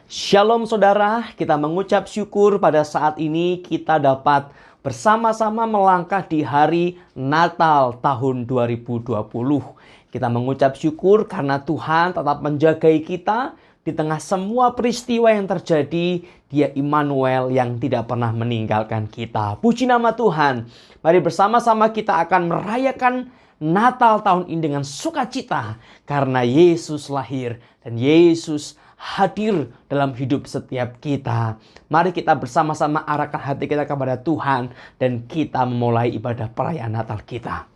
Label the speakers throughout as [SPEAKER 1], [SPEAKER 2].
[SPEAKER 1] Shalom saudara, kita mengucap syukur pada saat ini kita dapat bersama-sama melangkah di hari Natal tahun 2020. Kita mengucap syukur karena Tuhan tetap menjagai kita di tengah semua peristiwa yang terjadi. Dia Immanuel yang tidak pernah meninggalkan kita. Puji nama Tuhan. Mari bersama-sama kita akan merayakan Natal tahun ini dengan sukacita karena Yesus lahir dan Yesus hadir dalam hidup setiap kita. Mari kita bersama-sama arahkan hati kita kepada Tuhan dan kita memulai ibadah perayaan Natal kita.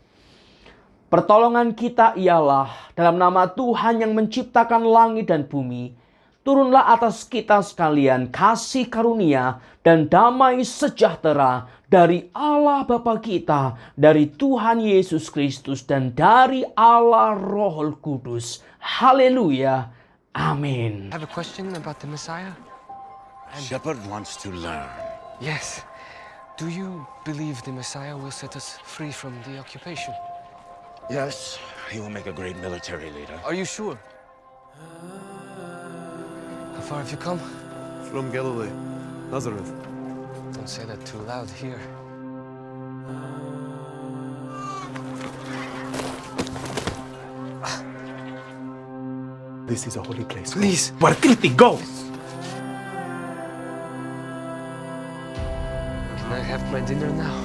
[SPEAKER 1] Pertolongan kita ialah dalam nama Tuhan yang menciptakan langit dan bumi. Turunlah atas kita sekalian kasih karunia dan damai sejahtera dari Allah Bapa kita, dari Tuhan Yesus Kristus dan dari Allah Roh Kudus. Haleluya. Amin.
[SPEAKER 2] I have a question about the Messiah.
[SPEAKER 3] Shepherd wants to learn.
[SPEAKER 2] Yes. Do you believe the Messiah will set us free from the occupation?
[SPEAKER 3] Yes, he will make a great military leader.
[SPEAKER 2] Are you sure? How far have you come?
[SPEAKER 4] From Galilee, Nazareth.
[SPEAKER 2] Don't say that too loud here.
[SPEAKER 4] This is a holy place.
[SPEAKER 2] Please.
[SPEAKER 4] Varkriti, go!
[SPEAKER 2] Can I have my dinner now?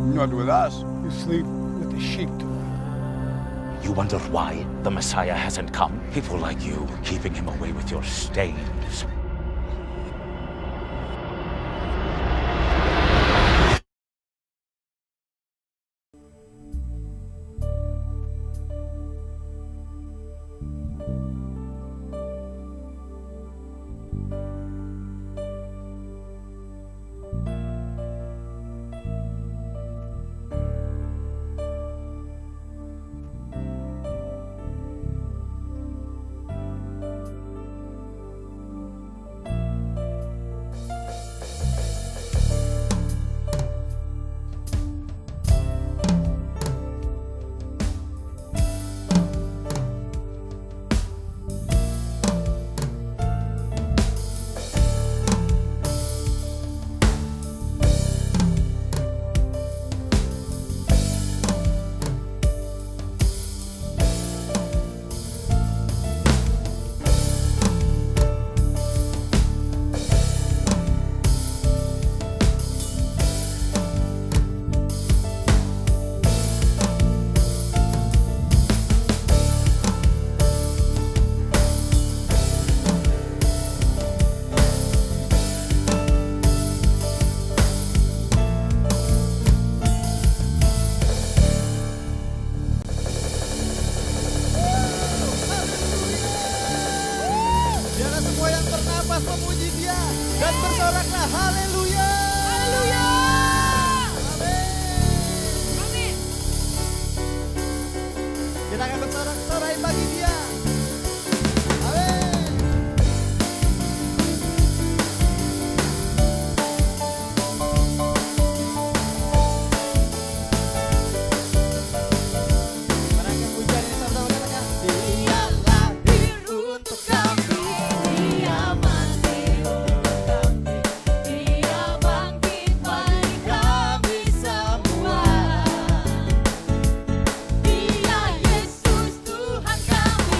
[SPEAKER 5] Not with us. You sleep with the sheep.
[SPEAKER 3] You wonder why the Messiah hasn't come? People like you keeping him away with your stains.
[SPEAKER 6] Biarlah semua yang bernapas memuji Dia dan bersoraklah haleluya. Haleluya. Amin. Kita akan bersorak-sorai bagi Dia. Amin. Menaikkan pujian ini sama-sama katakan. Dia lahir untuk kami. Dia mati untuk kami. Dia bangkit bagi kami semua. Dia Yesus Tuhan kami.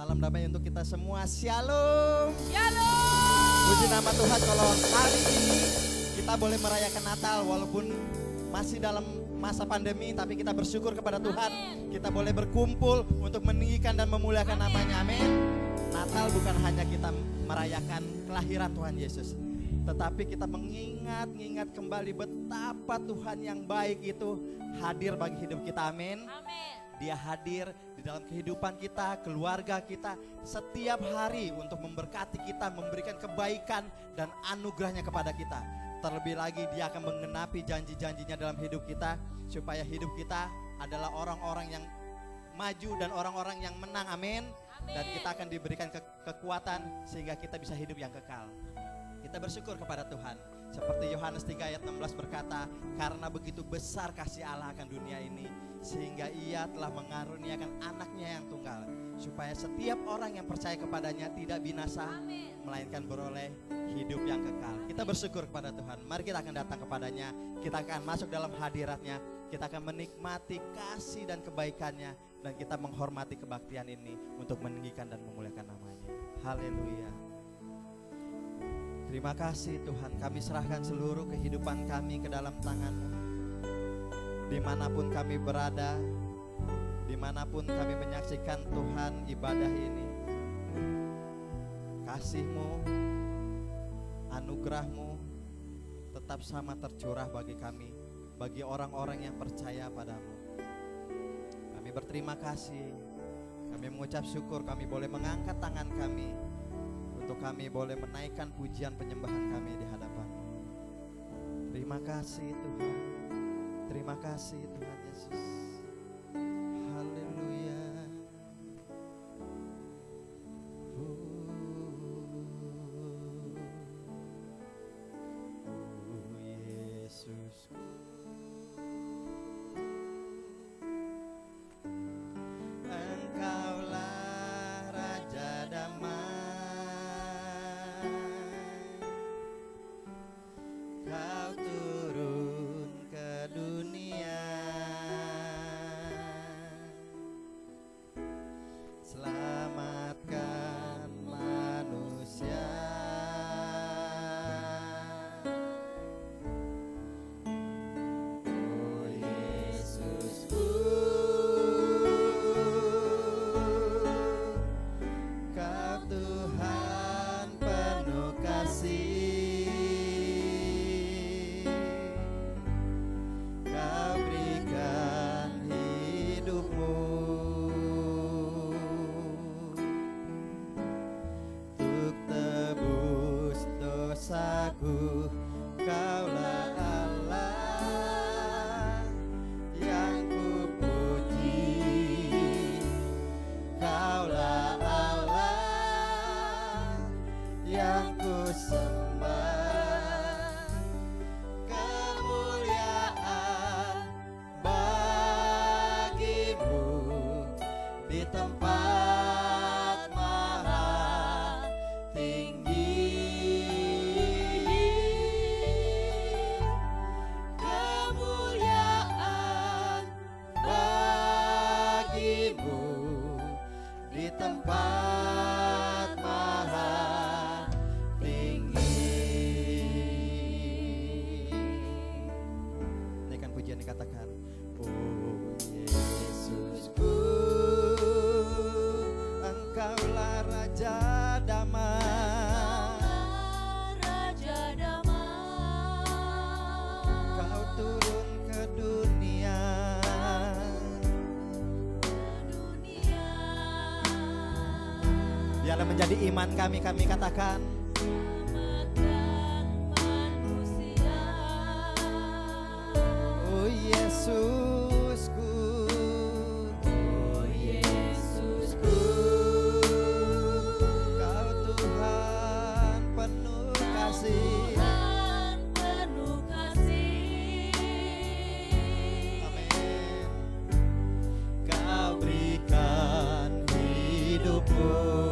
[SPEAKER 6] Salam damai untuk kita semua. Shalom. Shalom. Puji nama Tuhan kalau hari ini kita boleh merayakan Natal walaupun masih dalam masa pandemi, tapi kita bersyukur kepada Tuhan. Kita boleh berkumpul untuk meninggikan dan memuliakan namanya. Amin. Natal bukan hanya kita merayakan kelahiran Tuhan Yesus, tetapi kita mengingat kembali betapa Tuhan yang baik itu hadir bagi hidup kita. Amin. Dia hadir di dalam kehidupan kita, keluarga kita, setiap hari untuk memberkati kita, memberikan kebaikan dan anugerahnya kepada kita. Terlebih lagi dia akan menggenapi janji-janjinya dalam hidup kita, supaya hidup kita adalah orang-orang yang maju dan orang-orang yang menang. Amin. Dan kita akan diberikan kekuatan sehingga kita bisa hidup yang kekal. Kita bersyukur kepada Tuhan. Seperti Yohanes 3 ayat 16 berkata, karena begitu besar kasih Allah akan dunia ini, sehingga ia telah mengaruniakan anaknya yang tunggal, supaya setiap orang yang percaya kepadanya tidak binasa, melainkan beroleh hidup yang kekal. Kita bersyukur kepada Tuhan. Mari kita akan datang kepadanya, kita akan masuk dalam hadiratnya, kita akan menikmati kasih dan kebaikannya, dan kita menghormati kebaktian ini untuk meninggikan dan memuliakan namanya. Haleluya. Terima kasih Tuhan, kami serahkan seluruh kehidupan kami ke dalam tangan-Mu. Dimanapun kami berada, dimanapun kami menyaksikan Tuhan ibadah ini, kasih-Mu, anugerah-Mu tetap sama tercurah bagi kami, bagi orang-orang yang percaya padamu. Kami berterima kasih, kami mengucap syukur kami boleh mengangkat tangan kami, untuk kami boleh menaikkan pujian penyembahan kami di hadapan-Mu. Terima kasih Tuhan, terima kasih Tuhan Yesus. Haleluya. Yesusku, Engkaulah Raja Damai. Kau turun ke dunia, selamatkan manusia. Oh Yesusku, Kau Tuhan penuh kasih. Dosaku, Kaulah Allah yang kupuji. Kaulah Allah yang kusembah. Kemuliaan bagimu di tempat maha tinggi. Di tempat maha tinggi. Naikkan pujian dikatakan, oh Yesusku, Engkaulah Raja Damai. Raja Damai. Kau turun ke dunia. Biarlah menjadi iman kami katakan, selamatkan manusia. Oh Yesusku, oh Yesusku, Kau Tuhan penuh kasih. Tuhan penuh kasih. Amin. Kau berikan hidupmu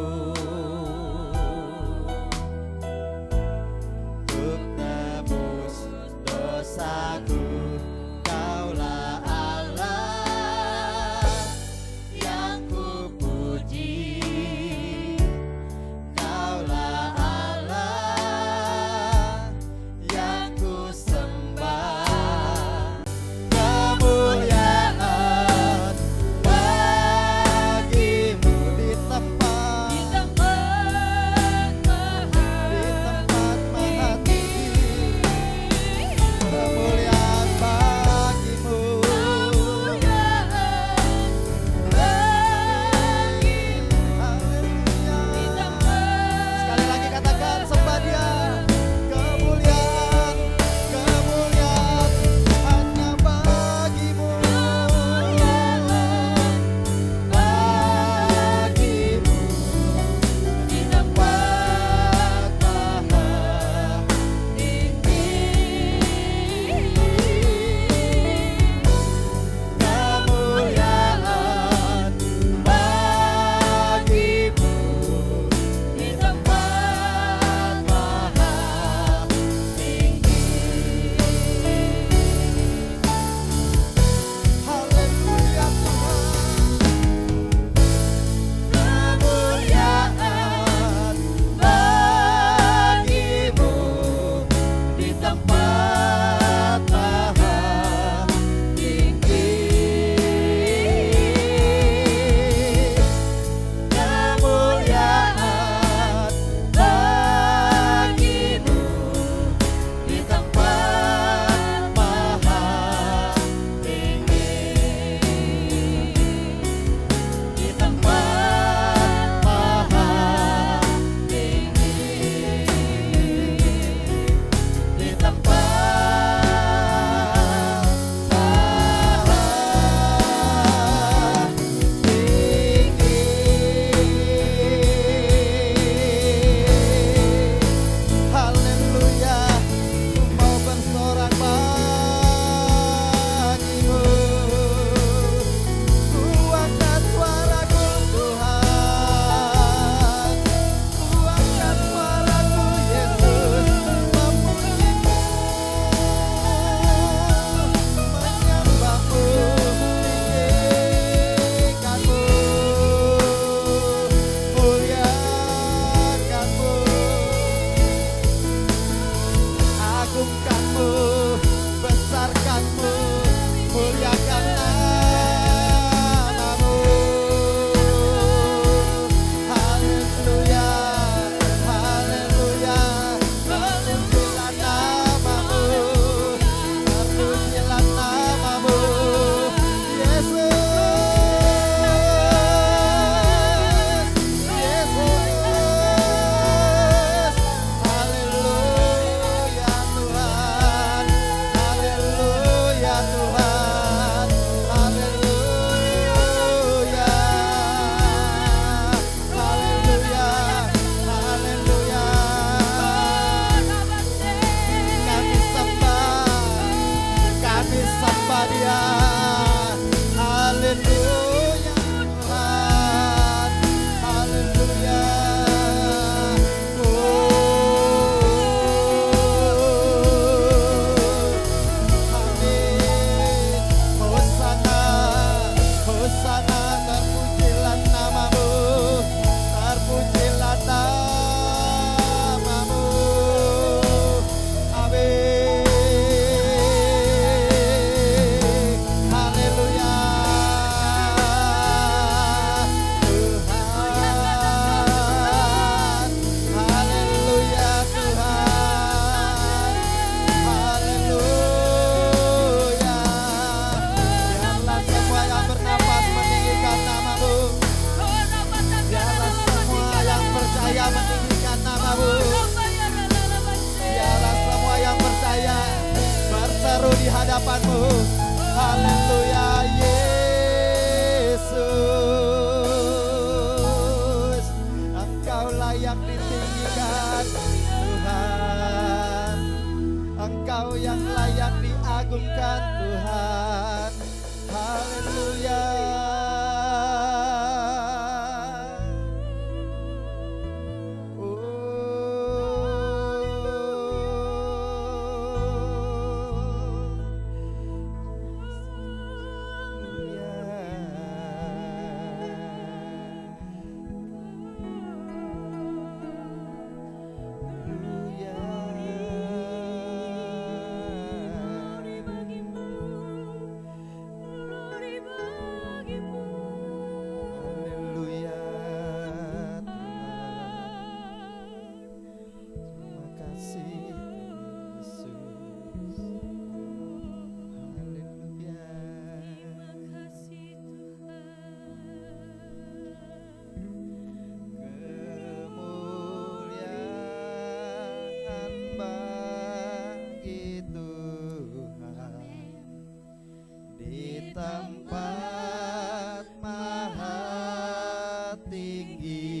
[SPEAKER 6] tinggi.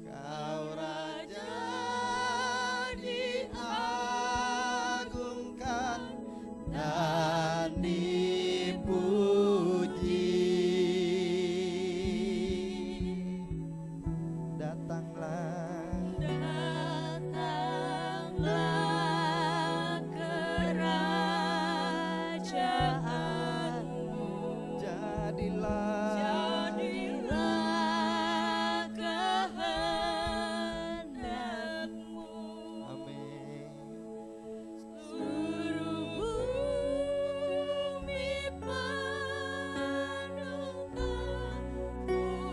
[SPEAKER 6] Kau Raja diagungkan dan dipuji. Datanglah
[SPEAKER 7] kerajaanmu,
[SPEAKER 6] jadilah
[SPEAKER 7] kehendakmu.
[SPEAKER 6] amin.
[SPEAKER 7] Seluruh bumi penuh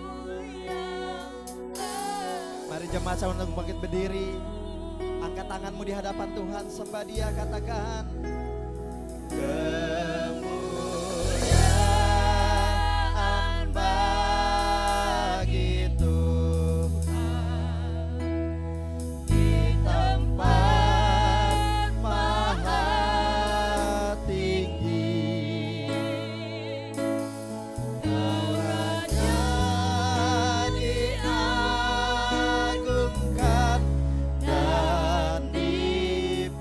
[SPEAKER 7] kemuliaan.
[SPEAKER 6] Mari jemaat saya untuk bangkit berdiri. Angkat tanganmu di hadapan Tuhan, sembah Dia, katakan kemuliaan bagi Tuhan di tempat maha tinggi. Kau Raja diagungkan dan dipuji.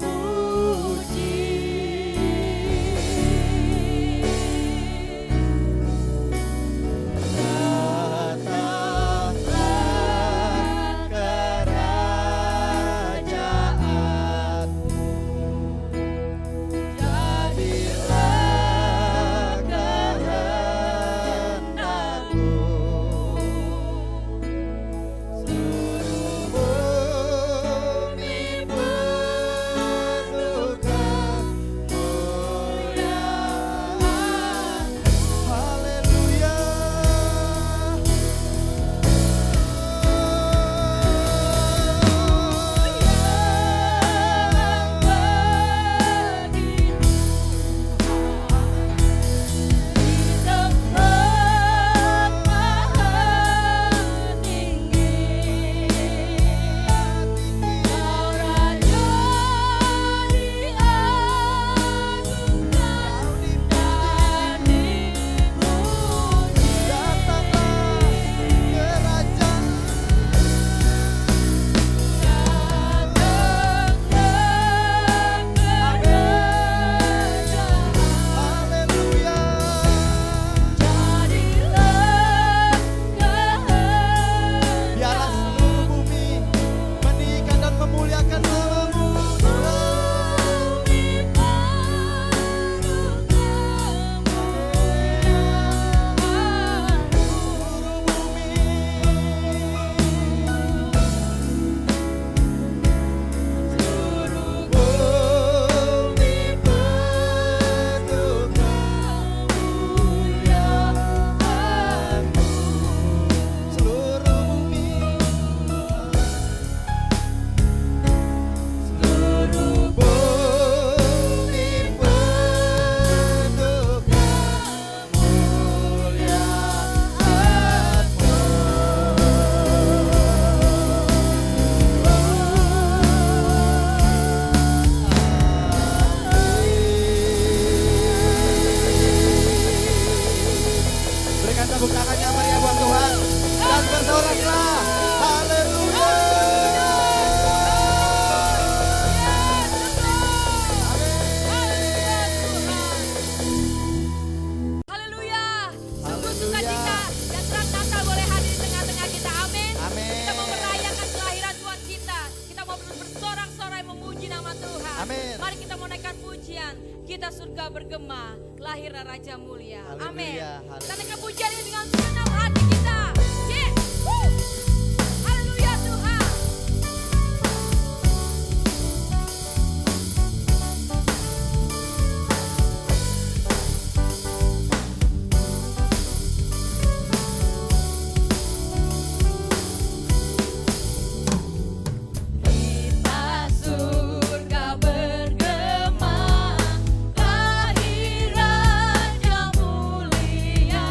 [SPEAKER 6] Datanglah kerajaanmu, jadilah kehendakmu. Seluruh bumi penuh kemuliaan. Haleluya. Biarlah seluruh bumi meninggikan dan memuliakan namamu. Seluruh bumi. Seluruh bumi penuh kemuliaan-Mu. Seluruh bumi. Seluruh bumi penuh kemuliaan-Mu. Berikan tepuk tangannya meriah buat Tuhan dan bersoraklah. Haleluya.
[SPEAKER 7] Haleluya. Sungguh sukacita dan terang Natal boleh hadir di tengah-tengah kita. Amin.
[SPEAKER 6] Amin.
[SPEAKER 7] Kita mau merayakan kelahiran Tuhan kita. Kita mau bersorak-sorai memuji nama Tuhan.
[SPEAKER 6] Amin.
[SPEAKER 7] Mari kita mau naikkan pujian. Kita surga bergema, lahirlah Raja mulia.
[SPEAKER 6] Haleluya,
[SPEAKER 7] Amin.
[SPEAKER 6] haleluya.
[SPEAKER 7] Kita naikkan pujian ini dengan segenap hati kita. Yeah. Woo. Haleluya Tuhan. Kita surga bergema, lahir Raja mulia.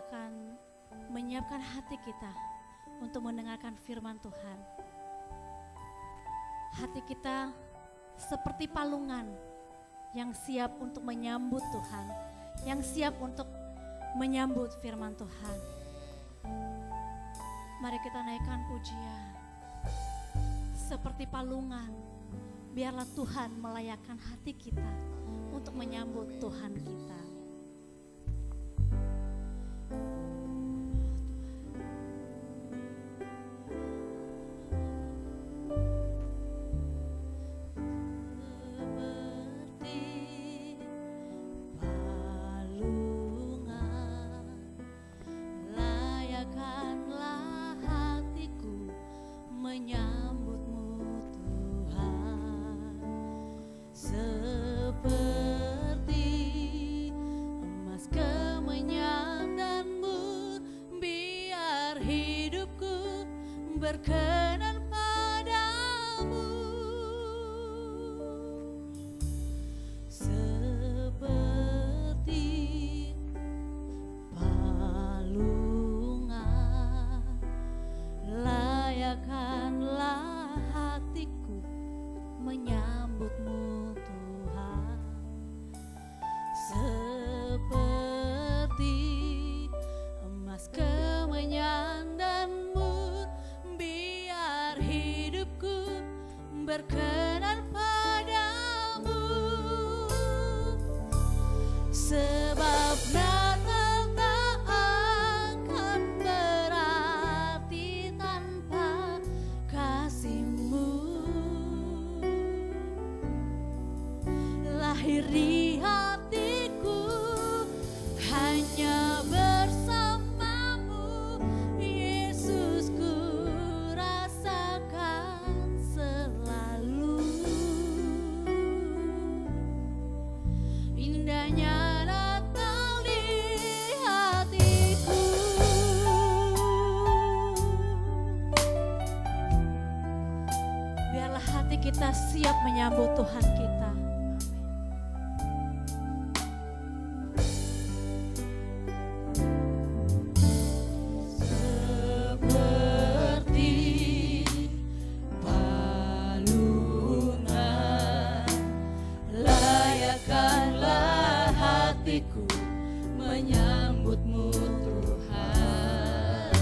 [SPEAKER 8] akan menyiapkan hati kita untuk mendengarkan firman Tuhan. Hati kita seperti palungan yang siap untuk menyambut Tuhan, yang siap untuk menyambut firman Tuhan. Mari kita naikkan pujian. Seperti palungan, biarlah Tuhan melayakkan hati kita untuk menyambut Tuhan kita.
[SPEAKER 9] Berkenan padamu seperti palungan, layakkanlah hatiku menyambutmu Tuhan, seperti emas kemenyan dan berkenan padamu, sebab Natal tak akan berarti tanpa kasih-Mu. Lahir di hatiku hanya bersamamu, Yesus, ku rasakan indahnya Natal di hatiku. Biarlah hati kita siap menyambut Tuhan kita. Menyambutmu Tuhan,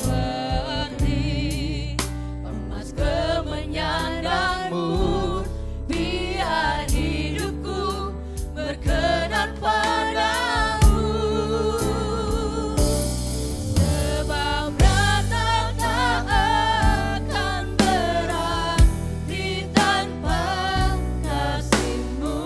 [SPEAKER 9] seperti emas kemenyan dan mur, biar hidupku berkenan padamu, sebab Natal tak akan berarti tanpa kasih-Mu.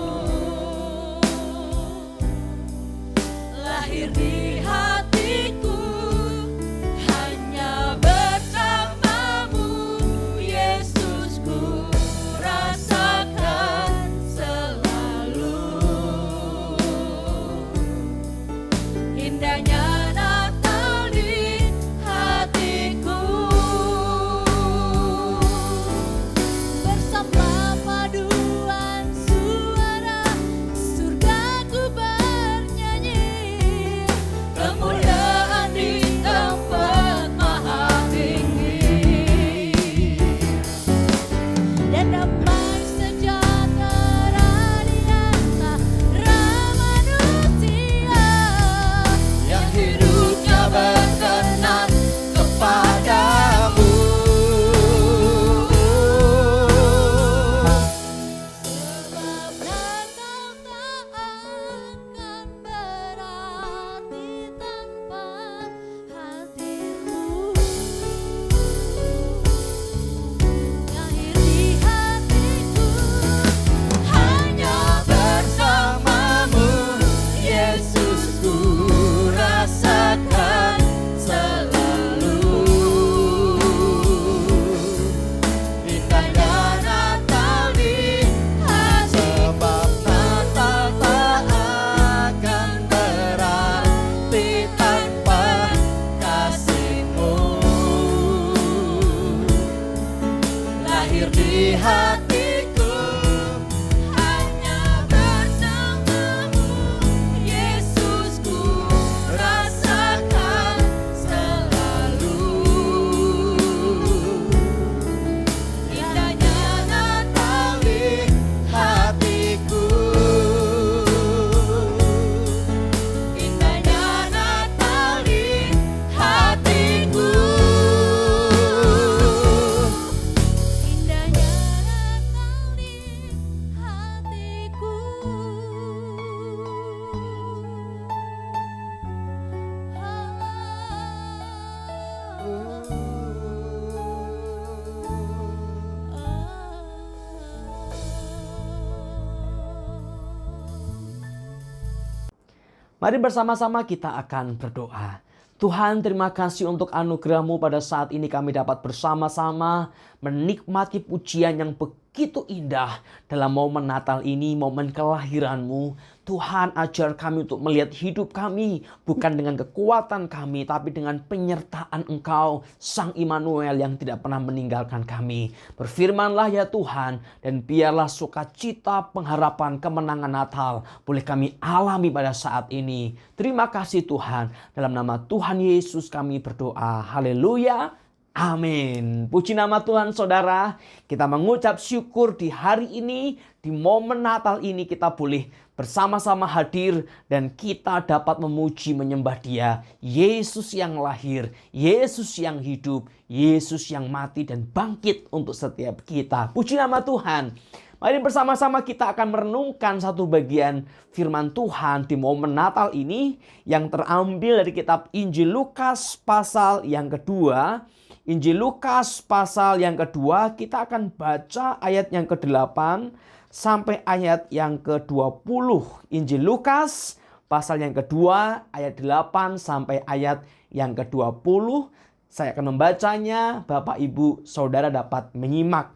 [SPEAKER 1] Mari bersama-sama kita akan berdoa. Tuhan, terima kasih untuk anugerah-Mu pada saat ini kami dapat bersama-sama menikmati pujian yang begitu indah dalam momen Natal ini, momen kelahiran-Mu. Tuhan, ajar kami untuk melihat hidup kami bukan dengan kekuatan kami, tapi dengan penyertaan Engkau, Sang Immanuel yang tidak pernah meninggalkan kami. Berfirmanlah ya Tuhan, dan biarlah sukacita, pengharapan, kemenangan Natal boleh kami alami pada saat ini. Terima kasih Tuhan, dalam nama Tuhan Yesus kami berdoa. Haleluya. Amin. Puji nama Tuhan saudara. Kita mengucap syukur di hari ini, di momen Natal ini kita boleh bersama-sama hadir dan kita dapat memuji menyembah Dia. Yesus yang lahir, Yesus yang hidup, Yesus yang mati dan bangkit untuk setiap kita. Puji nama Tuhan. Mari bersama-sama kita akan merenungkan satu bagian firman Tuhan di momen Natal ini yang terambil dari kitab Injil Lukas pasal yang kedua. Injil Lukas pasal yang kedua, kita akan baca ayat yang ke-8 sampai ayat yang ke-20. Injil Lukas pasal yang kedua, ayat 8 sampai ayat yang ke-20. Saya akan membacanya, Bapak Ibu Saudara dapat menyimak.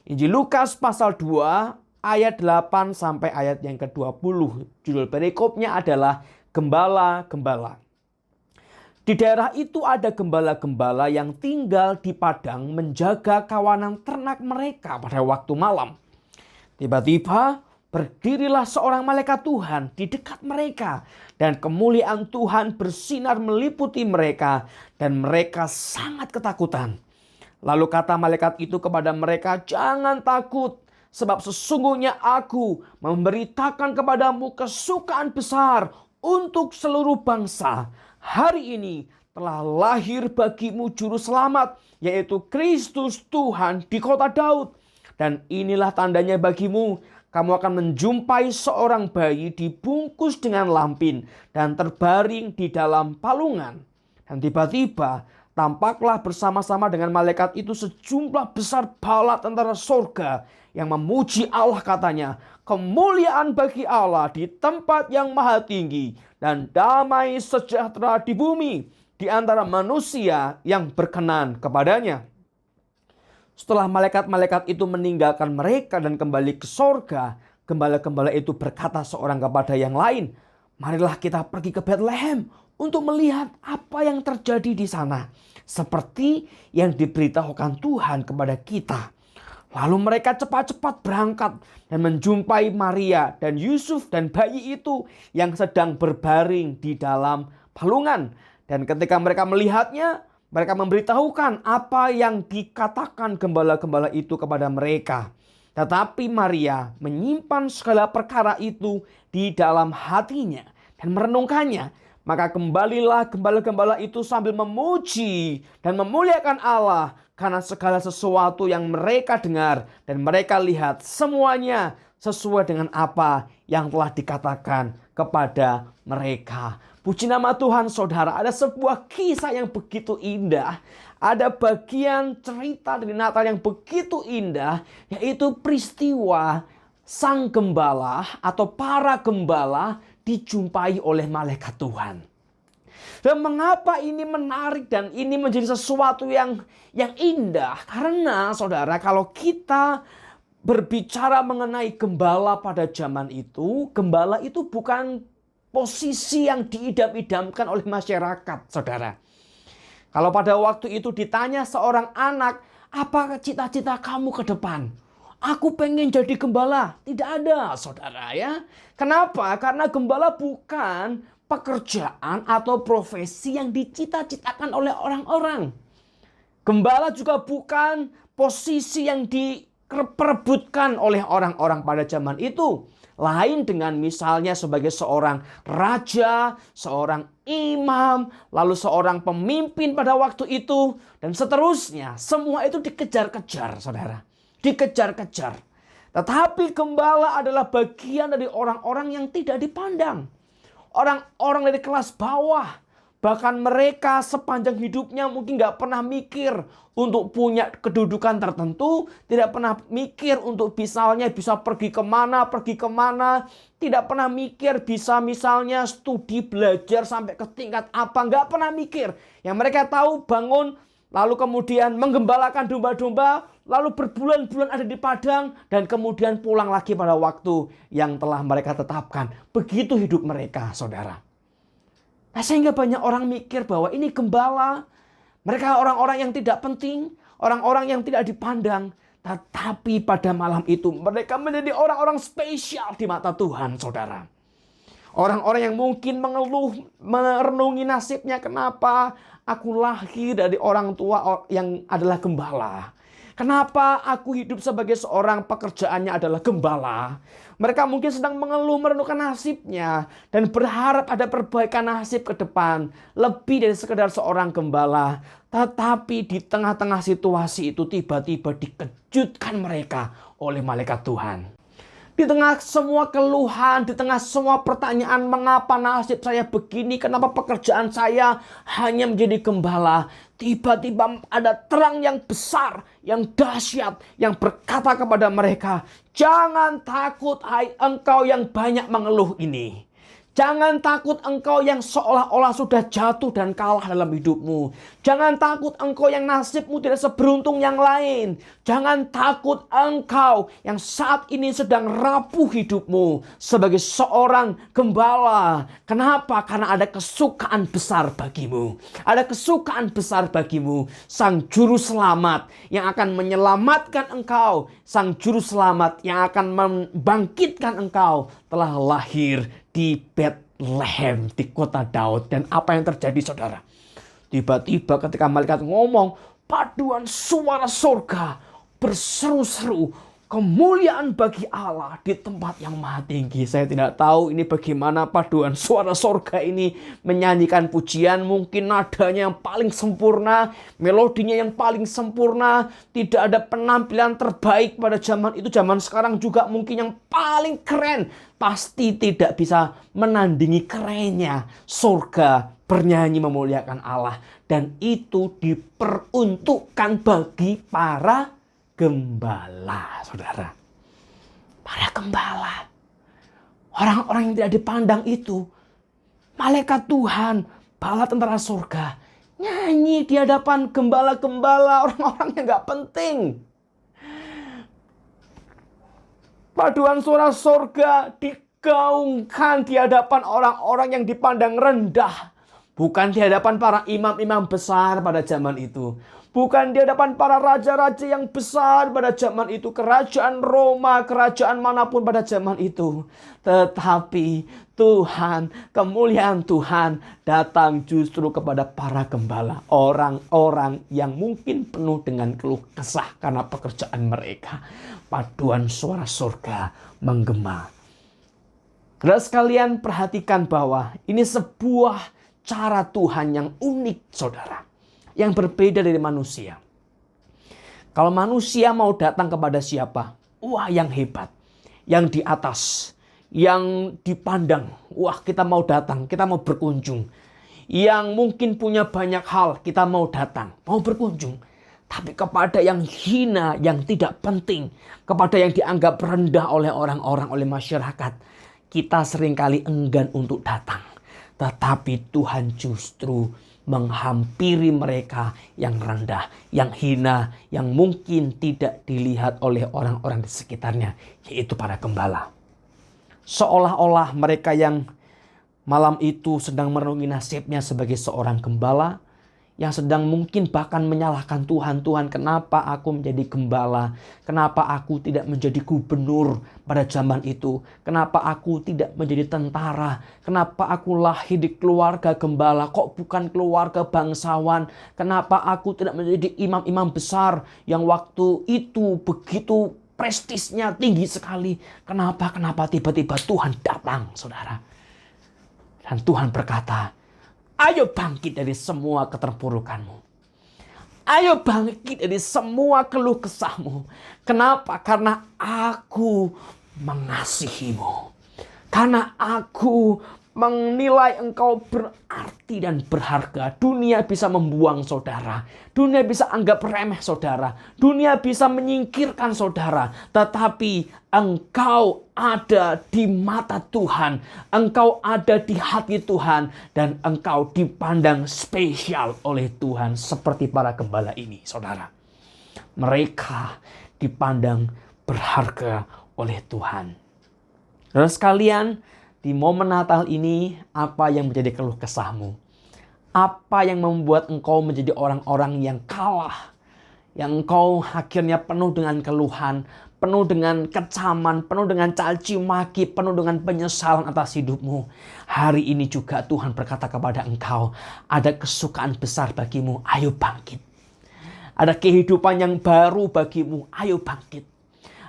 [SPEAKER 1] Injil Lukas pasal 2, ayat 8 sampai ayat yang ke-20. Judul perikopnya adalah Gembala-Gembala. Di daerah itu ada gembala-gembala yang tinggal di padang menjaga kawanan ternak mereka pada waktu malam. Tiba-tiba berdirilah seorang malaikat Tuhan di dekat mereka dan kemuliaan Tuhan bersinar meliputi mereka dan mereka sangat ketakutan. Lalu kata malaikat itu kepada mereka, "Jangan takut, sebab sesungguhnya aku memberitakan kepadamu kesukaan besar untuk seluruh bangsa. Hari ini telah lahir bagimu juru selamat, yaitu Kristus Tuhan di kota Daud. Dan inilah tandanya bagimu, kamu akan menjumpai seorang bayi dibungkus dengan lampin dan terbaring di dalam palungan." Dan tiba-tiba tampaklah bersama-sama dengan malaikat itu sejumlah besar bala tentara sorga yang memuji Allah, katanya, "Kemuliaan bagi Allah di tempat yang maha tinggi dan damai sejahtera di bumi di antara manusia yang berkenan kepadanya." Setelah malaikat-malaikat itu meninggalkan mereka dan kembali ke sorga, gembala-gembala itu berkata seorang kepada yang lain, "Marilah kita pergi ke Bethlehem untuk melihat apa yang terjadi di sana, seperti yang diberitahukan Tuhan kepada kita." Lalu mereka cepat-cepat berangkat dan menjumpai Maria dan Yusuf dan bayi itu yang sedang berbaring di dalam palungan. Dan ketika mereka melihatnya, mereka memberitahukan apa yang dikatakan gembala-gembala itu kepada mereka. Tetapi Maria menyimpan segala perkara itu di dalam hatinya dan merenungkannya. Maka kembalilah gembala-gembala itu sambil memuji dan memuliakan Allah karena segala sesuatu yang mereka dengar dan mereka lihat semuanya sesuai dengan apa yang telah dikatakan kepada mereka. Puji nama Tuhan saudara, ada sebuah kisah yang begitu indah. Ada bagian cerita dari Natal yang begitu indah, yaitu peristiwa sang gembala atau para gembala dijumpai oleh malaikat Tuhan. Dan mengapa ini menarik dan ini menjadi sesuatu yang indah? Karena saudara, kalau kita berbicara mengenai gembala pada zaman itu, gembala itu bukan posisi yang diidam-idamkan oleh masyarakat, saudara. Kalau pada waktu itu ditanya seorang anak, "Apa cita-cita kamu ke depan?" "Aku pengen jadi gembala." Tidak ada, saudara ya. Kenapa? Karena gembala bukan pekerjaan atau profesi yang dicita-citakan oleh orang-orang. Gembala juga bukan posisi yang diperebutkan oleh orang-orang pada zaman itu. Lain dengan misalnya sebagai seorang raja, seorang imam, lalu seorang pemimpin pada waktu itu, dan seterusnya. Semua itu dikejar-kejar, saudara. Dikejar-kejar. Tetapi gembala adalah bagian dari orang-orang yang tidak dipandang. Orang-orang dari kelas bawah. Bahkan mereka sepanjang hidupnya mungkin gak pernah mikir untuk punya kedudukan tertentu. Tidak pernah mikir untuk misalnya bisa pergi kemana. Tidak pernah mikir bisa misalnya studi belajar sampai ke tingkat apa. Gak pernah mikir. Yang mereka tahu bangun lalu kemudian menggembalakan domba-domba. Lalu berbulan-bulan ada di padang. Dan kemudian pulang lagi pada waktu yang telah mereka tetapkan. Begitu hidup mereka, saudara. Nah, sehingga banyak orang mikir bahwa ini gembala. Mereka orang-orang yang tidak penting. Orang-orang yang tidak dipandang. Tetapi pada malam itu mereka menjadi orang-orang spesial di mata Tuhan, saudara. Orang-orang yang mungkin mengeluh, merenungi nasibnya. Kenapa aku lahir dari orang tua yang adalah gembala? Kenapa aku hidup sebagai seorang pekerjaannya adalah gembala? Mereka mungkin sedang mengeluh merenungkan nasibnya. Dan berharap ada perbaikan nasib ke depan. Lebih dari sekedar seorang gembala. Tetapi di tengah-tengah situasi itu tiba-tiba dikejutkan mereka oleh malaikat Tuhan. Di tengah semua keluhan, di tengah semua pertanyaan mengapa nasib saya begini, kenapa pekerjaan saya hanya menjadi gembala. Tiba-tiba ada terang yang besar, yang dahsyat, yang berkata kepada mereka, jangan takut hai engkau yang banyak mengeluh ini. Jangan takut engkau yang seolah-olah sudah jatuh dan kalah dalam hidupmu. Jangan takut engkau yang nasibmu tidak seberuntung yang lain. Jangan takut engkau yang saat ini sedang rapuh hidupmu sebagai seorang gembala. Kenapa? Karena ada kesukaan besar bagimu. Ada kesukaan besar bagimu. Sang juru selamat yang akan menyelamatkan engkau. Sang juru selamat yang akan membangkitkan engkau telah lahir di Bethlehem, di kota Daud. Dan apa yang terjadi, saudara? Tiba-tiba ketika malaikat ngomong, paduan suara surga berseru-seru, kemuliaan bagi Allah di tempat yang maha tinggi. Saya tidak tahu ini bagaimana paduan suara surga ini menyanyikan pujian. Mungkin nadanya yang paling sempurna, melodinya yang paling sempurna. Tidak ada penampilan terbaik pada zaman itu. Zaman sekarang juga mungkin yang paling keren. Pasti tidak bisa menandingi kerennya surga bernyanyi memuliakan Allah. Dan itu diperuntukkan bagi para gembala, saudara. Para gembala. Orang-orang yang tidak dipandang itu. Malaikat Tuhan, bala tentara surga, nyanyi di hadapan gembala-gembala, orang-orang yang gak penting. Paduan suara surga digaungkan di hadapan orang-orang yang dipandang rendah. Bukan di hadapan para imam-imam besar pada zaman itu. Bukan di hadapan para raja-raja yang besar pada zaman itu. Kerajaan Roma, kerajaan manapun pada zaman itu. Tetapi Tuhan, kemuliaan Tuhan datang justru kepada para gembala. Orang-orang yang mungkin penuh dengan keluh kesah karena pekerjaan mereka. Paduan suara surga menggema. Saudara sekalian, perhatikan bahwa ini sebuah cara Tuhan yang unik, saudara. Yang berbeda dari manusia. Kalau manusia mau datang kepada siapa? Wah, yang hebat. Yang di atas. Yang dipandang. Wah, kita mau datang. Kita mau berkunjung. Yang mungkin punya banyak hal. Kita mau datang. Mau berkunjung. Tapi kepada yang hina, yang tidak penting. Kepada yang dianggap rendah oleh orang-orang, oleh masyarakat. Kita seringkali enggan untuk datang. Tetapi Tuhan justru menghampiri mereka yang rendah, yang hina, yang mungkin tidak dilihat oleh orang-orang di sekitarnya, yaitu para gembala. Seolah-olah mereka yang malam itu sedang merenungi nasibnya sebagai seorang gembala, yang sedang mungkin bahkan menyalahkan Tuhan. Tuhan, kenapa aku menjadi gembala? Kenapa aku tidak menjadi gubernur pada zaman itu? Kenapa aku tidak menjadi tentara? Kenapa aku lahir di keluarga gembala? Kok bukan keluarga bangsawan? Kenapa aku tidak menjadi imam-imam besar yang waktu itu begitu prestisnya tinggi sekali? Kenapa tiba-tiba Tuhan datang, saudara? Dan Tuhan berkata, ayo bangkit dari semua keterpurukanmu. Ayo bangkit dari semua keluh kesahmu. Kenapa? Karena aku mengasihimu. Karena aku menilai engkau berarti arti dan berharga. Dunia bisa membuang saudara. Dunia bisa anggap remeh saudara. Dunia bisa menyingkirkan saudara. Tetapi engkau ada di mata Tuhan. Engkau ada di hati Tuhan. Dan engkau dipandang spesial oleh Tuhan. Seperti para gembala ini saudara. Mereka dipandang berharga oleh Tuhan. Saudara sekalian, di momen Natal ini, apa yang menjadi keluh kesahmu? Apa yang membuat engkau menjadi orang-orang yang kalah? Yang engkau akhirnya penuh dengan keluhan, penuh dengan kecaman, penuh dengan caci maki, penuh dengan penyesalan atas hidupmu. Hari ini juga Tuhan berkata kepada engkau, ada kesukaan besar bagimu, ayo bangkit. Ada kehidupan yang baru bagimu, ayo bangkit.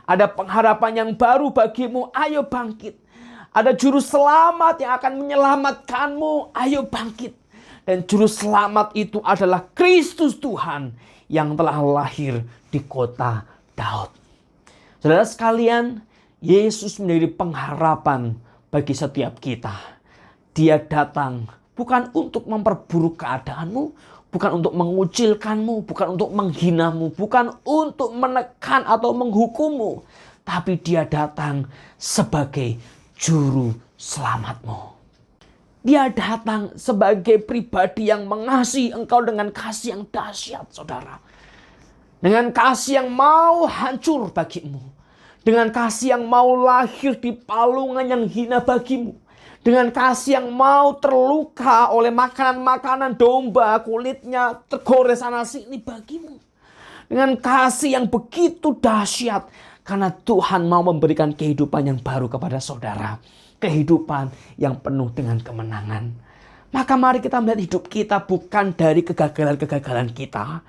[SPEAKER 1] Ada pengharapan yang baru bagimu, ayo bangkit. Ada juru selamat yang akan menyelamatkanmu, ayo bangkit. Dan juru selamat itu adalah Kristus Tuhan yang telah lahir di kota Daud. Saudara sekalian, Yesus menjadi pengharapan bagi setiap kita. Dia datang bukan untuk memperburuk keadaanmu, bukan untuk mengucilkanmu, bukan untuk menghinamu, bukan untuk menekan atau menghukummu. Tapi dia datang sebagai juru selamatmu. Dia datang sebagai pribadi yang mengasihi engkau dengan kasih yang dahsyat, saudara. Dengan kasih yang mau hancur bagimu. Dengan kasih yang mau lahir di palungan yang hina bagimu. Dengan kasih yang mau terluka oleh makanan-makanan domba, kulitnya tergores sana sini bagimu. Dengan kasih yang begitu dahsyat. Karena Tuhan mau memberikan kehidupan yang baru kepada saudara. Kehidupan yang penuh dengan kemenangan. Maka mari kita melihat hidup kita bukan dari kegagalan-kegagalan kita.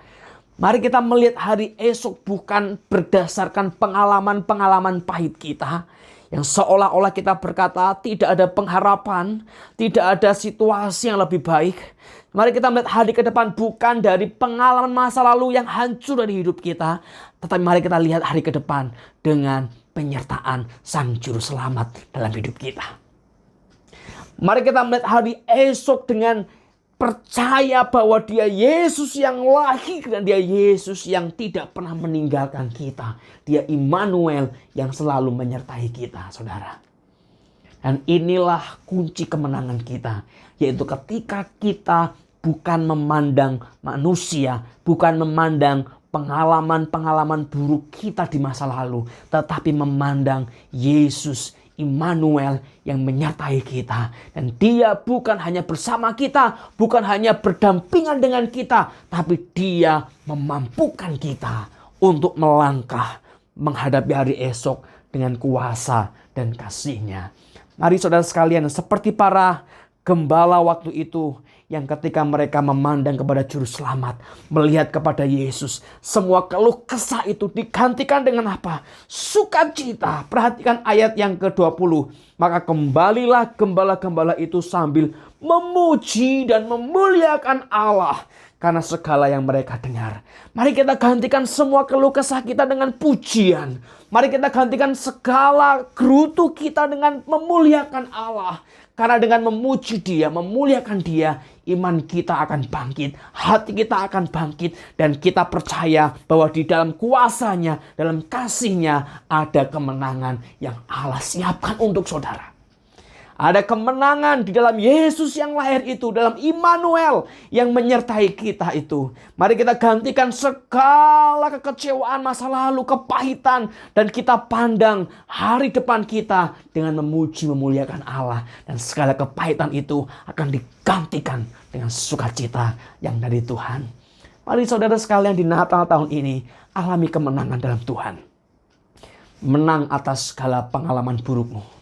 [SPEAKER 1] Mari kita melihat hari esok bukan berdasarkan pengalaman-pengalaman pahit kita. Yang seolah-olah kita berkata tidak ada pengharapan, tidak ada situasi yang lebih baik. Mari kita melihat hari ke depan bukan dari pengalaman masa lalu yang hancur dari hidup kita. Tetapi mari kita lihat hari ke depan dengan penyertaan Sang Juru Selamat dalam hidup kita. Mari kita melihat hari esok dengan percaya bahwa dia Yesus yang lahir dan dia Yesus yang tidak pernah meninggalkan kita. Dia Immanuel yang selalu menyertai kita, saudara. Dan inilah kunci kemenangan kita. Yaitu ketika kita bukan memandang manusia, bukan memandang pengalaman-pengalaman buruk kita di masa lalu. Tetapi memandang Yesus Immanuel yang menyertai kita. Dan dia bukan hanya bersama kita, bukan hanya berdampingan dengan kita, tapi dia memampukan kita untuk melangkah menghadapi hari esok dengan kuasa dan kasih-Nya. Mari saudara sekalian, seperti para gembala waktu itu yang ketika mereka memandang kepada Juru Selamat, melihat kepada Yesus, semua keluh kesah itu digantikan dengan apa? Sukacita. Perhatikan ayat yang ke-20. Maka kembalilah gembala-gembala itu sambil memuji dan memuliakan Allah karena segala yang mereka dengar. Mari kita gantikan semua keluh kesah kita dengan pujian. Mari kita gantikan segala gerutu kita dengan memuliakan Allah. Karena dengan memuji dia, memuliakan dia, iman kita akan bangkit, hati kita akan bangkit, dan kita percaya bahwa di dalam kuasanya, dalam kasih-Nya ada kemenangan yang Allah siapkan untuk saudara. Ada kemenangan di dalam Yesus yang lahir itu, dalam Immanuel yang menyertai kita itu. Mari kita gantikan segala kekecewaan masa lalu, kepahitan, dan kita pandang hari depan kita dengan memuji memuliakan Allah. Dan segala kepahitan itu akan digantikan dengan sukacita yang dari Tuhan. Mari saudara sekalian di Natal tahun ini alami kemenangan dalam Tuhan. Menang atas segala pengalaman burukmu.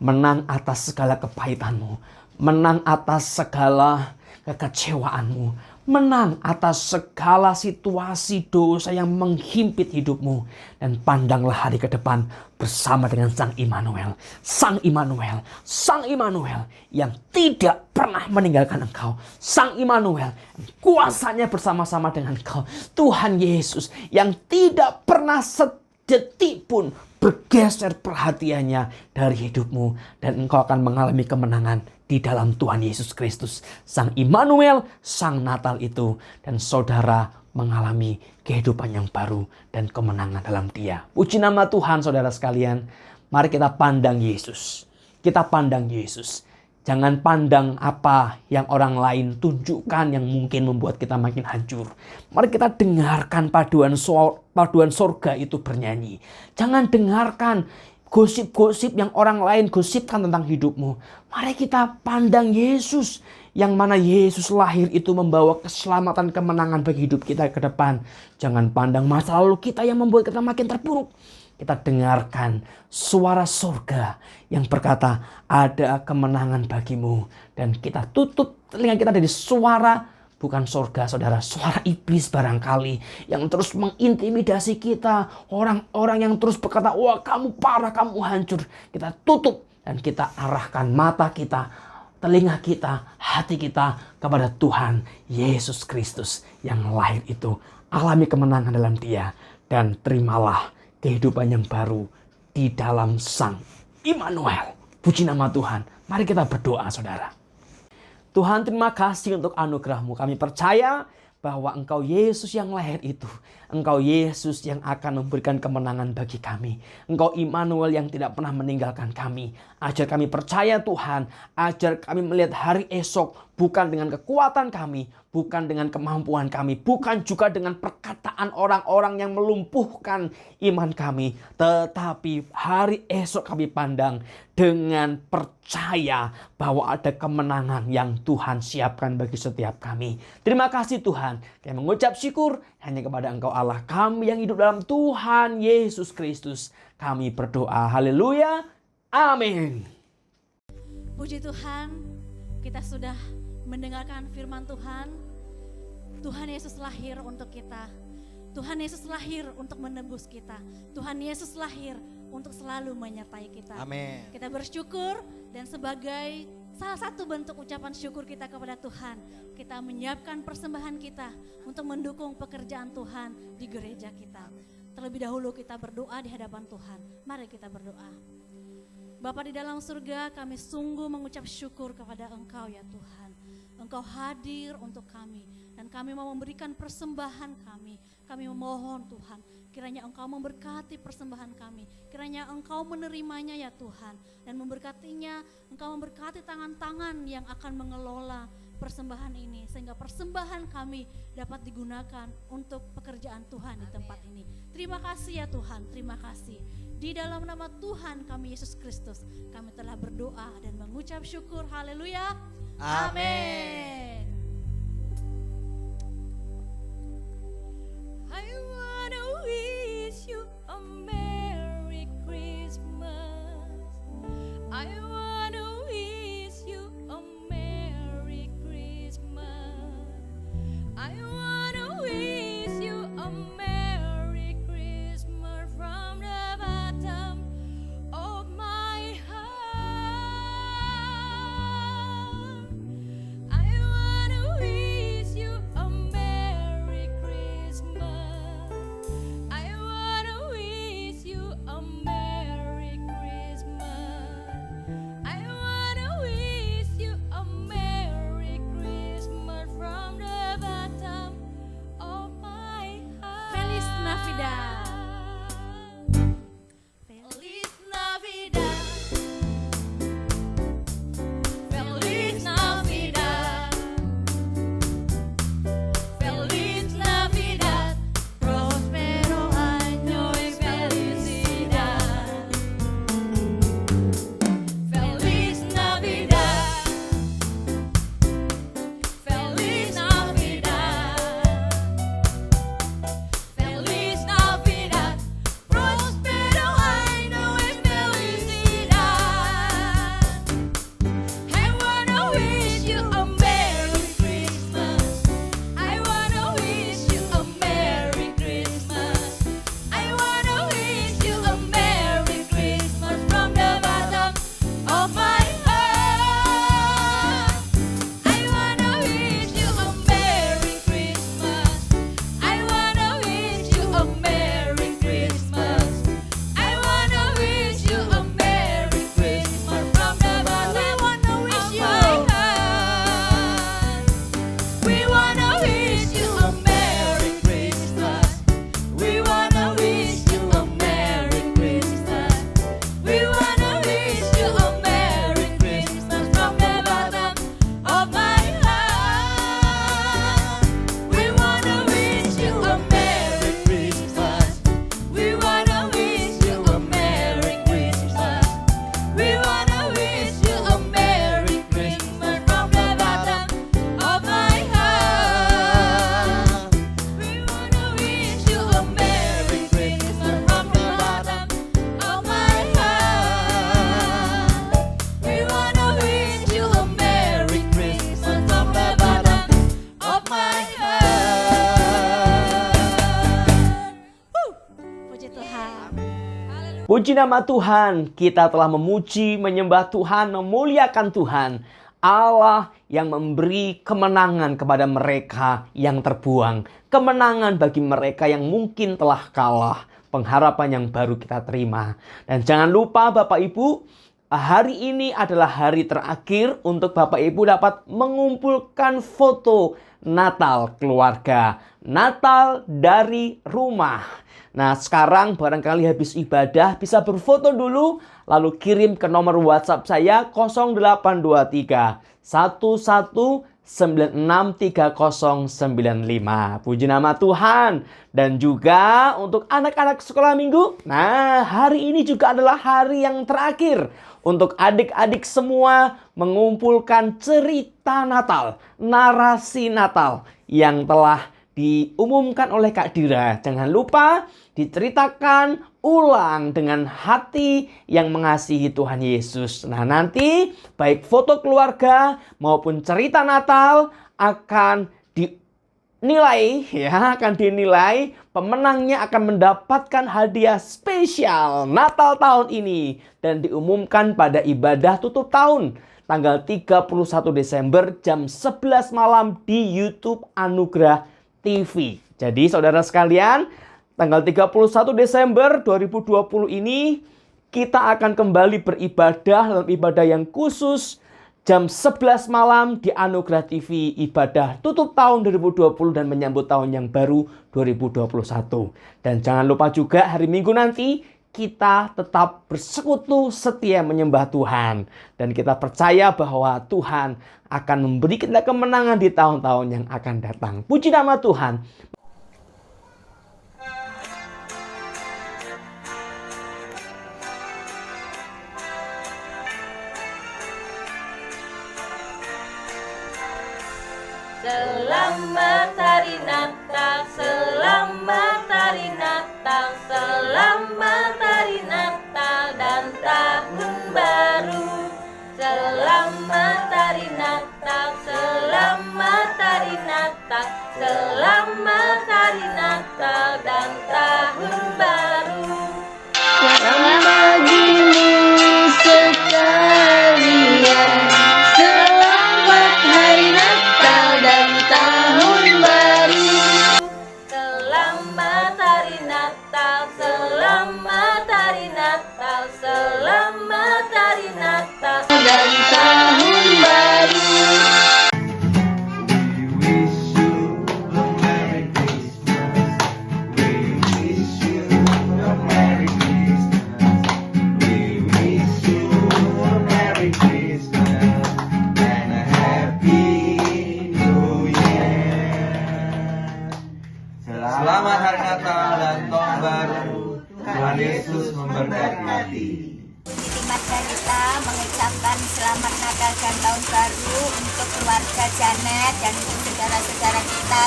[SPEAKER 1] Menang atas segala kepahitanmu. Menang atas segala kekecewaanmu. Menang atas segala situasi dosa yang menghimpit hidupmu. Dan pandanglah hari ke depan bersama dengan Sang Immanuel. Sang Immanuel. Sang Immanuel yang tidak pernah meninggalkan engkau. Sang Immanuel kuasanya bersama-sama dengan engkau. Tuhan Yesus yang tidak pernah sedetik pun bergeser perhatiannya dari hidupmu. Dan engkau akan mengalami kemenangan di dalam Tuhan Yesus Kristus, Sang Immanuel, Sang Natal itu. Dan saudara mengalami kehidupan yang baru dan kemenangan dalam Dia. Puji nama Tuhan, saudara sekalian. Mari kita pandang Yesus. Kita pandang Yesus. Jangan pandang apa yang orang lain tunjukkan yang mungkin membuat kita makin hancur. Mari kita dengarkan paduan sorga itu bernyanyi. Jangan dengarkan gosip-gosip yang orang lain gosipkan tentang hidupmu. Mari kita pandang Yesus, yang mana Yesus lahir itu membawa keselamatan, kemenangan bagi hidup kita ke depan. Jangan pandang masa lalu kita yang membuat kita makin terpuruk. Kita dengarkan suara surga yang berkata, ada kemenangan bagimu. Dan kita tutup telinga kita dari suara, bukan surga saudara, suara iblis barangkali yang terus mengintimidasi kita. Orang-orang yang terus berkata, wah kamu parah, kamu hancur. Kita tutup dan kita arahkan mata kita, telinga kita, hati kita kepada Tuhan Yesus Kristus yang lahir itu. Alami kemenangan dalam Dia dan terimalah kehidupan yang baru di dalam Sang Immanuel. Puji nama Tuhan. Mari kita berdoa, saudara. Tuhan, terima kasih untuk anugerah-Mu. Kami percaya bahwa Engkau Yesus yang lahir itu. Engkau Yesus yang akan memberikan kemenangan bagi kami. Engkau Immanuel yang tidak pernah meninggalkan kami. Ajar kami percaya Tuhan. Ajar kami melihat hari esok bukan dengan kekuatan kami, bukan dengan kemampuan kami, bukan juga dengan perkataan orang-orang yang melumpuhkan iman kami. Tetapi hari esok kami pandang dengan percaya bahwa ada kemenangan yang Tuhan siapkan bagi setiap kami. Terima kasih Tuhan. Kami mengucap syukur hanya kepada Engkau Allah kami yang hidup dalam Tuhan Yesus Kristus. Kami berdoa. Haleluya. Amin.
[SPEAKER 8] Puji Tuhan, kita sudah mendengarkan firman Tuhan. Tuhan Yesus lahir untuk kita. Tuhan Yesus lahir untuk menebus kita. Tuhan Yesus lahir untuk selalu menyertai kita.
[SPEAKER 6] Amin.
[SPEAKER 8] Kita bersyukur dan sebagai salah satu bentuk ucapan syukur kita kepada Tuhan, kita menyiapkan persembahan kita untuk mendukung pekerjaan Tuhan di gereja kita. Terlebih dahulu kita berdoa di hadapan Tuhan. Mari kita berdoa. Bapa di dalam surga, kami sungguh mengucap syukur kepada Engkau ya Tuhan. Engkau hadir untuk kami dan kami mau memberikan persembahan kami. Kami memohon Tuhan, kiranya Engkau memberkati persembahan kami. Kiranya Engkau menerimanya ya Tuhan dan memberkatinya. Engkau memberkati tangan-tangan yang akan mengelola persembahan ini sehingga persembahan kami dapat digunakan untuk pekerjaan Tuhan di tempat ini. Terima kasih ya Tuhan, terima kasih. Di dalam nama Tuhan kami Yesus Kristus, kami telah berdoa dan mengucap syukur. Haleluya. Amin.
[SPEAKER 9] I wanna wish you a Merry Christmas. I wanna wish you a Merry Christmas. I wanna wish you a Merry Christmas from the bottom of my heart. I
[SPEAKER 1] Puji nama Tuhan, kita telah memuji, menyembah Tuhan, memuliakan Tuhan. Allah yang memberi kemenangan kepada mereka yang terbuang. Kemenangan bagi mereka yang mungkin telah kalah. Pengharapan yang baru kita terima. Dan jangan lupa Bapak Ibu, hari ini adalah hari terakhir untuk Bapak Ibu dapat mengumpulkan foto Natal keluarga. Natal dari rumah. Nah, sekarang barangkali habis ibadah bisa berfoto dulu lalu kirim ke nomor WhatsApp saya 0823 11963095. Puji nama Tuhan. Dan juga untuk anak-anak sekolah minggu. Nah, hari ini juga adalah hari yang terakhir untuk adik-adik semua mengumpulkan cerita Natal, narasi Natal yang telah diumumkan oleh Kak Dira. Jangan lupa diceritakan ulang dengan hati yang mengasihi Tuhan Yesus. Nah, nanti baik foto keluarga maupun cerita Natal akan dinilai, pemenangnya akan mendapatkan hadiah spesial Natal tahun ini dan diumumkan pada ibadah tutup tahun tanggal 31 Desember jam 11 malam di YouTube Anugerah TV. Jadi saudara sekalian, tanggal 31 Desember 2020 ini kita akan kembali beribadah dalam ibadah yang khusus jam 11 malam di Anugerah TV, ibadah tutup tahun 2020 dan menyambut tahun yang baru 2021. Dan jangan lupa juga hari Minggu nanti kita tetap bersekutu setia menyembah Tuhan. Dan kita percaya bahwa Tuhan akan memberi kita kemenangan di tahun-tahun yang akan datang. Puji nama Tuhan.
[SPEAKER 9] Selamat hari Natal, selamat hari Natal, selamat hari Natal dan tahun baru. Selamat hari Natal, selamat hari Natal, selamat hari Natal dan tahun baru. Selamat pagi sekalian, selamat hari Natal dan tahun baru. Selamat hari Natal, selamat hari Natal, selamat hari Natal dan tahun baru.
[SPEAKER 10] Selamat hari Natal dan tahun baru. Tuhan Yesus memberkati.
[SPEAKER 11] Marga kita mengucapkan selamat Natal dan tahun baru untuk keluarga Janet dan untuk saudara-saudara kita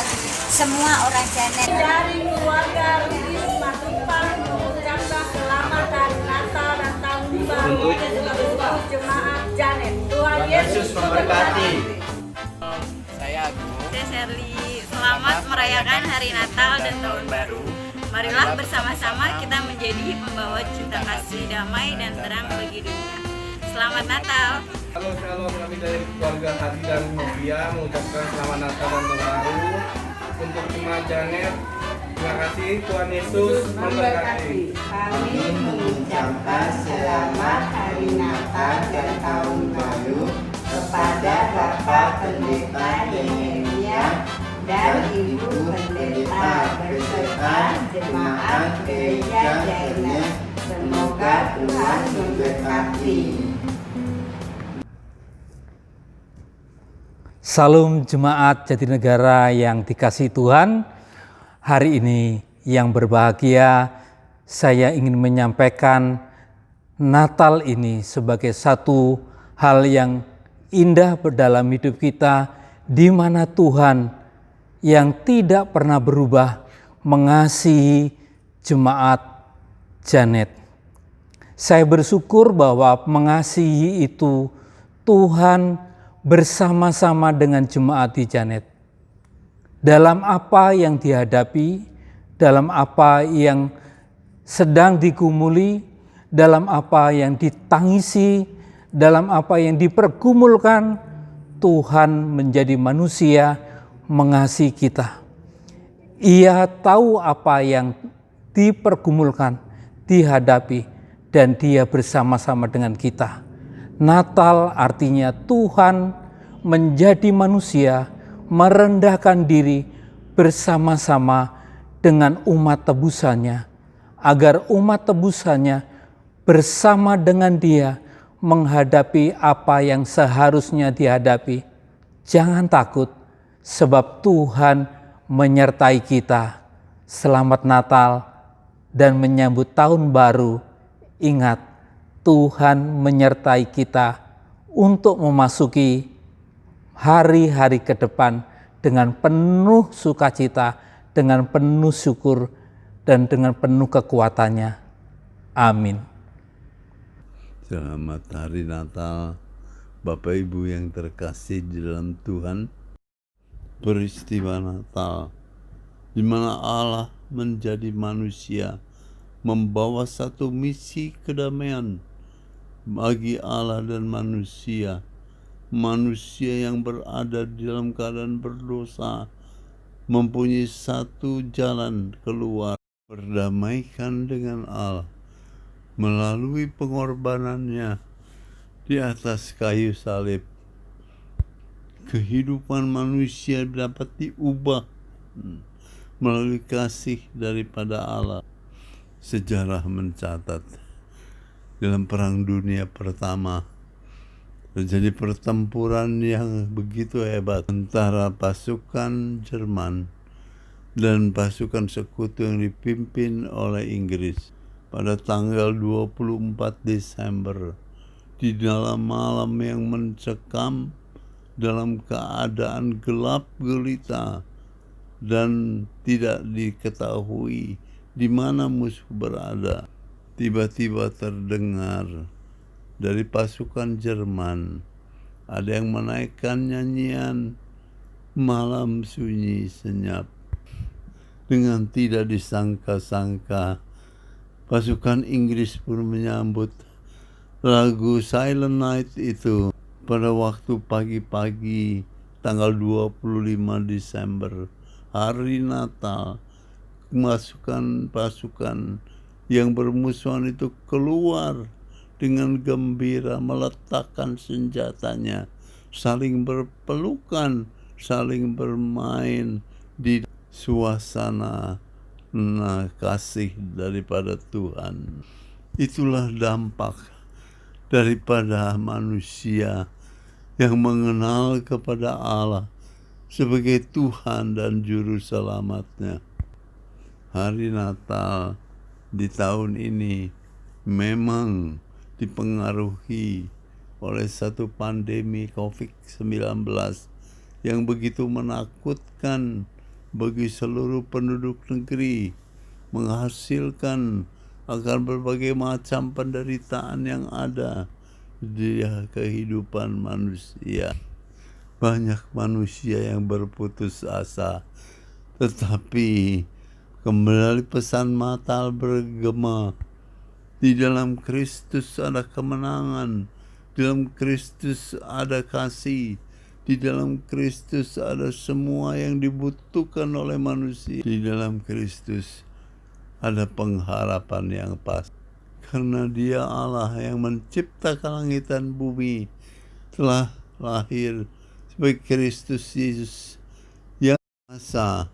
[SPEAKER 11] semua orang Janet.
[SPEAKER 9] Dari keluarga Rudi Matupang mengucapkan selamat hari Natal dan tahun baru untuk jemaat Janet. Tuhan Yesus memberkati.
[SPEAKER 10] Saya Agung.
[SPEAKER 11] Saya Sherly. Selamat merayakan hari Natal dan tahun baru. Marilah bersama-sama kita menjadi pembawa cinta kasih, damai dan terang bagi dunia. Selamat Natal.
[SPEAKER 10] Halo, shalom. Kami dari keluarga Hadi dan Novia mengucapkan selamat Natal dan tahun baru untuk jemaat Janet. Terima kasih, Tuhan Yesus memberkati.
[SPEAKER 12] Kami mengucapkan selamat hari Natal dan tahun baru kepada Bapak Pendeta Yeremia dan Ibu Pendeta beserta jemaat Gereja Janet. Semoga Tuhan memberkati.
[SPEAKER 13] Salam jemaat Jatinegara yang dikasihi Tuhan. Hari ini yang berbahagia, saya ingin menyampaikan Natal ini sebagai satu hal yang indah dalam hidup kita, di mana Tuhan yang tidak pernah berubah mengasihi jemaat Janet. Saya bersyukur bahwa mengasihi itu Tuhan bersama-sama dengan jemaat di Janet. Dalam apa yang dihadapi, dalam apa yang sedang digumuli, dalam apa yang ditangisi, dalam apa yang dipergumulkan, Tuhan menjadi manusia mengasihi kita. Ia tahu apa yang dipergumulkan, dihadapi, dan Dia bersama-sama dengan kita. Natal artinya Tuhan menjadi manusia, merendahkan diri bersama-sama dengan umat tebusannya, agar umat tebusannya bersama dengan Dia menghadapi apa yang seharusnya dihadapi. Jangan takut, sebab Tuhan menyertai kita. Selamat Natal dan menyambut tahun baru. Ingat, Tuhan menyertai kita untuk memasuki hari-hari ke depan dengan penuh sukacita, dengan penuh syukur, dan dengan penuh kekuatannya. Amin.
[SPEAKER 14] Selamat Hari Natal, Bapak Ibu yang terkasih di dalam Tuhan. Peristiwa Natal, di mana Allah menjadi manusia, membawa satu misi kedamaian bagi Allah dan manusia. Manusia yang berada di dalam keadaan berdosa mempunyai satu jalan keluar, berdamaikan dengan Allah melalui pengorbanannya di atas kayu salib. Kehidupan manusia dapat diubah melalui kasih daripada Allah. Sejarah mencatat dalam Perang Dunia Pertama terjadi pertempuran yang begitu hebat antara pasukan Jerman dan pasukan sekutu yang dipimpin oleh Inggris pada tanggal 24 Desember di dalam malam yang mencekam, dalam keadaan gelap gulita dan tidak diketahui di mana musuh berada. Tiba-tiba terdengar dari pasukan Jerman ada yang menaikkan nyanyian Malam Sunyi Senyap. Dengan tidak disangka-sangka, pasukan Inggris pun menyambut lagu Silent Night itu pada waktu pagi-pagi tanggal 25 Desember, hari Natal. Pasukan yang bermusuhan itu keluar dengan gembira, meletakkan senjatanya, saling berpelukan, saling bermain di suasana kasih daripada Tuhan. Itulah dampak daripada manusia yang mengenal kepada Allah sebagai Tuhan dan Juru Selamatnya. Hari Natal di tahun ini memang dipengaruhi oleh satu pandemi COVID-19 yang begitu menakutkan bagi seluruh penduduk negeri, menghasilkan akan berbagai macam penderitaan yang ada di kehidupan manusia. Banyak manusia yang berputus asa, tetapi kembali pesan Natal bergema. Di dalam Kristus ada kemenangan, di dalam Kristus ada kasih, di dalam Kristus ada semua yang dibutuhkan oleh manusia. Di dalam Kristus ada pengharapan yang pasti. Karena Dia Allah yang menciptakan langit dan bumi telah lahir sebagai Kristus Yesus yang kuasa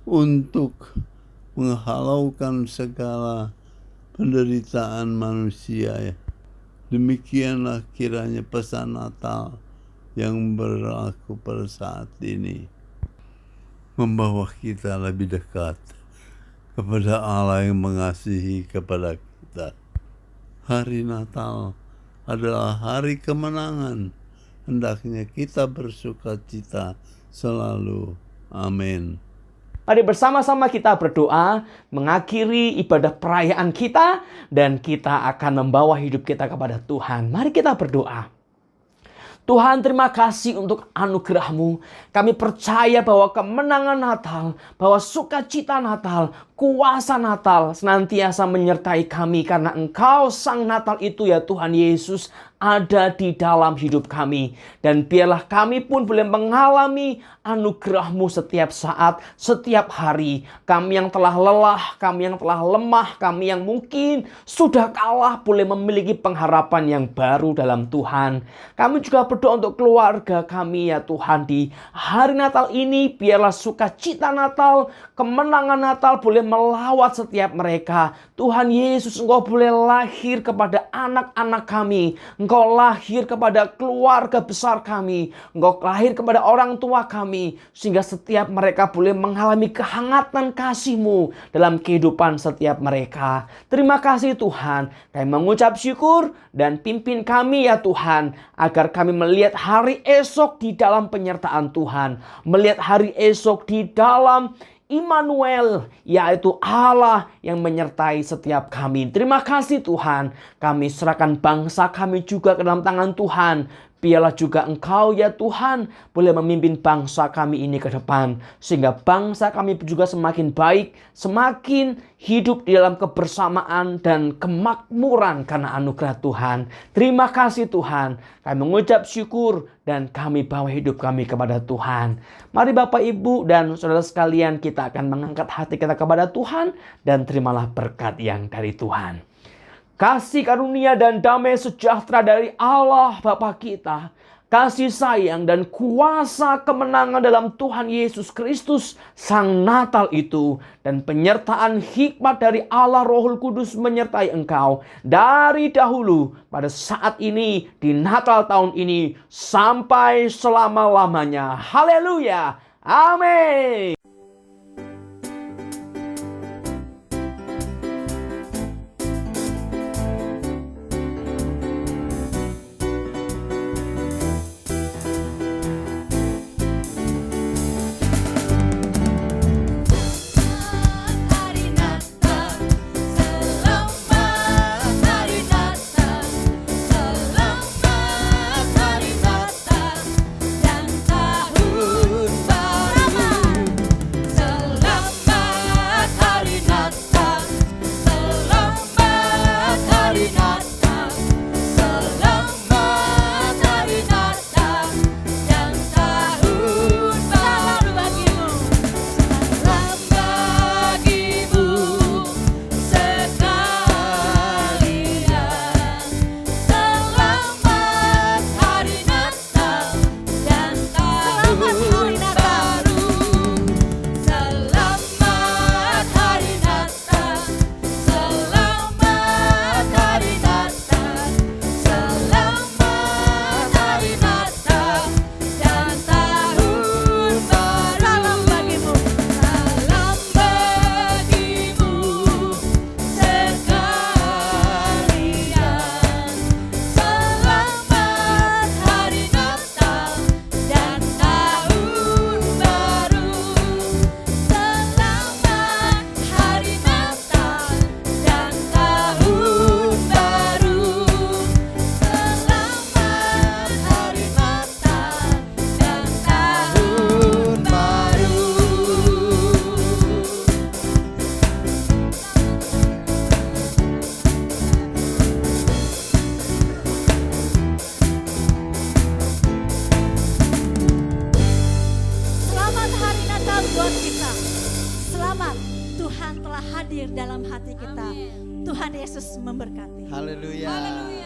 [SPEAKER 14] untuk menghalaukan segala penderitaan manusia. Demikianlah kiranya pesan Natal yang berlaku pada saat ini, membawa kita lebih dekat kepada Allah yang mengasihi kepada kita. Hari Natal adalah hari kemenangan. Hendaknya kita bersukacita selalu. Amin.
[SPEAKER 1] Mari bersama-sama kita berdoa mengakhiri ibadah perayaan kita dan kita akan membawa hidup kita kepada Tuhan. Mari kita berdoa. Tuhan, terima kasih untuk anugerah-Mu. Kami percaya bahwa kemenangan Natal, bahwa sukacita Natal kuasa Natal senantiasa menyertai kami karena Engkau Sang Natal itu ya Tuhan Yesus ada di dalam hidup kami. Dan biarlah kami pun boleh mengalami anugerah-Mu setiap saat, setiap hari. Kami yang telah lelah, kami yang telah lemah, kami yang mungkin sudah kalah boleh memiliki pengharapan yang baru dalam Tuhan. Kami juga berdoa untuk keluarga kami ya Tuhan di hari Natal ini. Biarlah sukacita Natal, kemenangan Natal boleh melawat setiap mereka. Tuhan Yesus, Engkau boleh lahir kepada anak-anak kami. Engkau lahir kepada keluarga besar kami. Engkau lahir kepada orang tua kami. Sehingga setiap mereka boleh mengalami kehangatan kasih-Mu dalam kehidupan setiap mereka. Terima kasih Tuhan. Kami mengucap syukur dan pimpin kami ya Tuhan. Agar kami melihat hari esok di dalam penyertaan Tuhan. Melihat hari esok di dalam Immanuel, yaitu Allah yang menyertai setiap kami. Terima kasih Tuhan. Kami serahkan bangsa kami juga ke dalam tangan Tuhan. Biarlah juga Engkau ya Tuhan boleh memimpin bangsa kami ini ke depan. Sehingga bangsa kami juga semakin baik, semakin hidup di dalam kebersamaan dan kemakmuran karena anugerah Tuhan. Terima kasih Tuhan. Kami mengucap syukur dan kami bawa hidup kami kepada Tuhan. Mari Bapak, Ibu, dan saudara sekalian, kita akan mengangkat hati kita kepada Tuhan dan terimalah berkat yang dari Tuhan. Kasih karunia dan damai sejahtera dari Allah Bapa kita, kasih sayang dan kuasa kemenangan dalam Tuhan Yesus Kristus Sang Natal itu, dan penyertaan hikmat dari Allah Rohul Kudus menyertai engkau dari dahulu, pada saat ini, di Natal tahun ini, sampai selama-lamanya. Haleluya. Amin.
[SPEAKER 8] Tuhan telah hadir dalam hati kita. Tuhan Yesus memberkati.
[SPEAKER 6] Haleluya.